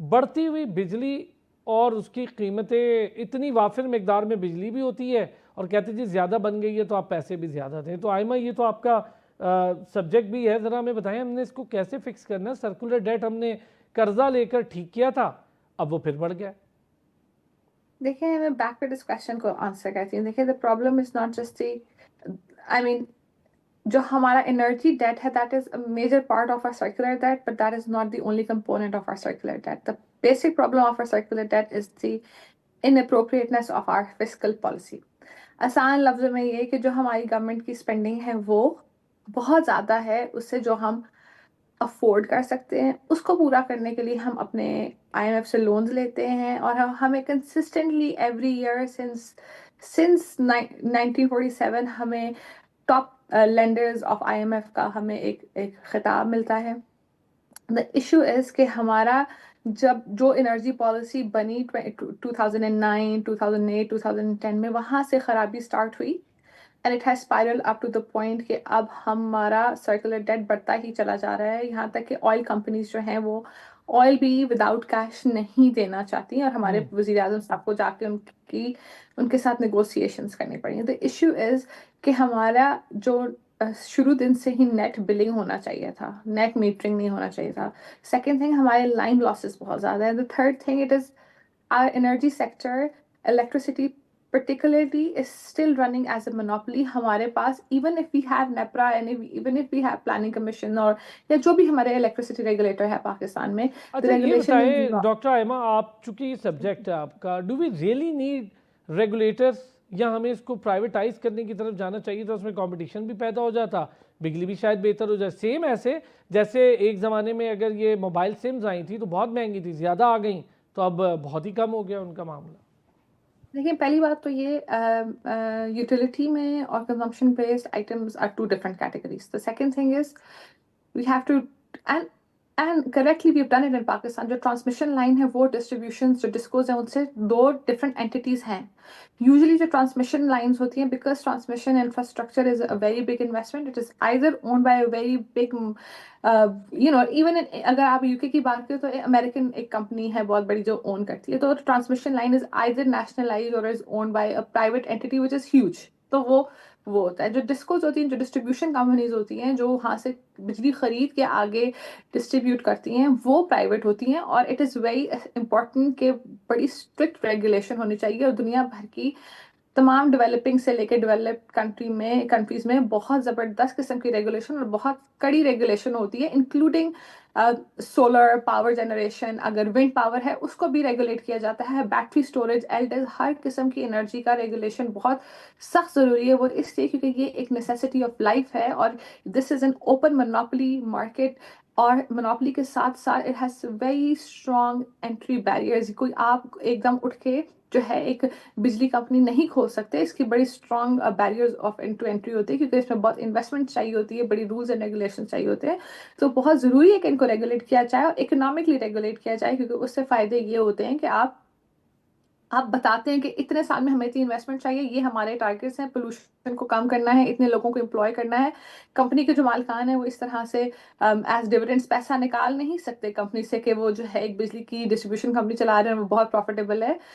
بڑھتی ہوئی بجلی اور اس کی قیمتیں اتنی وافر مقدار میں بجلی بھی ہوتی ہے اور کہتے جی زیادہ بن گئی ہے تو آپ پیسے بھی زیادہ دیں. تو آئمہ یہ تو آپ کا سبجیکٹ بھی ہے, ذرا ہمیں بتائیں ہم نے اس کو کیسے فکس کرنا ہے؟ سرکولر ڈیٹ ہم نے قرضہ لے کر ٹھیک کیا تھا, اب وہ پھر بڑھ گیا. دیکھیں میں بیک پہ اس کوشچن کو آنسر کرتی ہوں. دیکھیں the problem is not just the I mean جو ہمارا انرجی ڈیٹ ہے that is a major part of our circular debt, but that is not the only component of our circular debt. The basic problem of our circular debt is the inappropriateness of our fiscal policy. آسان لفظ میں یہ کہ جو ہماری government کی spending ہے وہ بہت زیادہ ہے اس سے جو ہم افورڈ کر سکتے ہیں. اس کو پورا کرنے کے لیے ہم اپنے آئی ایم ایف سے لونز لیتے ہیں اور ہمیں کنسسٹنٹلی ایوری ایئر سنس 1947 ہمیں top lenders of I M F کا ہمیں ایک خطاب ملتا ہے. دا ایشو از کہ ہمارا جب جو انرجی پالیسی بنی 2009 2008 2010 میں وہاں سے خرابی سٹارٹ ہوئی and it has spiraled up to the point کہ اب ہمارا circular debt بڑھتا ہی چلا جا رہا ہے, یہاں تک کہ آئل کمپنیز جو ہیں وہ آئل بھی وداؤٹ کیش نہیں دینا چاہتی اور ہمارے وزیر اعظم صاحب کو جا کے ان کے ساتھ نیگوسیشنز کرنی پڑی ہیں. the issue is کہ ہمارا جو شروع دن سے ہی نیٹ بلنگ ہونا چاہیے تھا, نیٹ میٹرنگ نہیں ہونا چاہیے تھا. سیکنڈ تھنگ ہمارے لائن لاسز بہت زیادہ ہے. the third thing it is our energy sector, electricity particularly is still running as a monopoly. ہمارے پاس even if we have NEPRA and even if we have planning commission اور یا جو بھی ہمارے electricity regulator ہے پاکستان میں, the اچھا یہ regulation is بتائیں not. ڈاکٹر آئمہ, آپ چونکہ یہ سبجیکٹ ہے آپ کا, do we really need regulators یا ہمیں اس کو پرائیویٹائز کرنے کی طرف جانا چاہیے تھا؟ اس میں کمپٹیشن بھی پیدا ہو جاتا, بجلی بھی شاید بہتر ہو جائے. سیم ایسے جیسے ایک زمانے میں اگر یہ موبائل سمز آئی تھی تو بہت مہنگی تھی, زیادہ آ گئیں تو اب بہت ہی کم ہو گیا ان کا معاملہ. دیکھیں پہلی بات تو یہ یوٹیلیٹی میں اور consumption based items are two different categories. the second thing is we have to and correctly we've done it in Pakistan. جو ٹرانسمیشن لائن ہے وہ ڈسٹریبیوشن جو ڈسکوز ہیں ان سے دو ڈفرنٹ اینٹیز ہیں. یوزلی جو ٹرانسمیشن لائنز ہوتی ہیں, because transmission infrastructure is a very big investment, it is either owned by a very big even اگر آپ یو کے کی بات کریں تو امیریکن ایک کمپنی ہے بہت بڑی جو اون کرتی ہے, تو transmission line is either nationalise اور is owned by a private entity which is huge. تو وہ ہوتا ہے. جو ڈسکوز ہوتی ہیں, جو ڈسٹریبیوشن کمپنیز ہوتی ہیں جو وہاں سے بجلی خرید کے آگے ڈسٹریبیوٹ کرتی ہیں, وہ پرائیویٹ ہوتی ہیں. اور اٹ از ویری امپورٹنٹ کہ بڑی اسٹرکٹ ریگولیشن ہونی چاہیے, اور دنیا بھر کی تمام ڈیولپنگ سے لے کے ڈیولپڈ کنٹریز میں بہت زبردست قسم کی ریگولیشن اور بہت کڑی ریگولیشن ہوتی ہے, انکلوڈنگ سولر پاور جنریشن. اگر ونڈ پاور ہے اس کو بھی ریگولیٹ کیا جاتا ہے, بیٹری اسٹوریج, ہر قسم کی انرجی کا ریگولیشن بہت سخت ضروری ہے. وہ اس لیے کیونکہ یہ ایک نیسیسٹی آف لائف ہے, اور this is an open monopoly market. اور مونوپلی کے ساتھ ساتھ it has very strong entry barriers. کوئی آپ ایک دم اٹھ کے جو ہے ایک بجلی کمپنی نہیں کھول سکتے, اس کی بڑی اسٹرانگ بیریئرز آف انٹری ہوتی ہے, کیونکہ اس میں بہت انویسٹمنٹ چاہیے ہوتی ہے, بڑی رولز اینڈ ریگولیشن چاہیے ہوتے ہیں. تو بہت ضروری ہے کہ ان کو ریگولیٹ کیا جائے اور اکنامکلی ریگولیٹ کیا جائے, کیونکہ اس سے فائدے یہ ہوتے ہیں کہ آپ بتاتے ہیں کہ اتنے سال میں ہمیں اتنی انویسٹمنٹ چاہیے, یہ ہمارے ٹارگیٹس ہیں, پولوشن کو کم کرنا ہے, اتنے لوگوں کو امپلوائے کرنا ہے. کمپنی کے جو مالکان ہیں وہ اس طرح سے ایز ڈیویڈنڈس پیسہ نکال نہیں سکتے کمپنی سے کہ وہ جو ہے ایک بجلی کی ڈسٹریبیوشن کمپنی چلا رہے ہیں وہ بہت پروفیٹیبل ہے.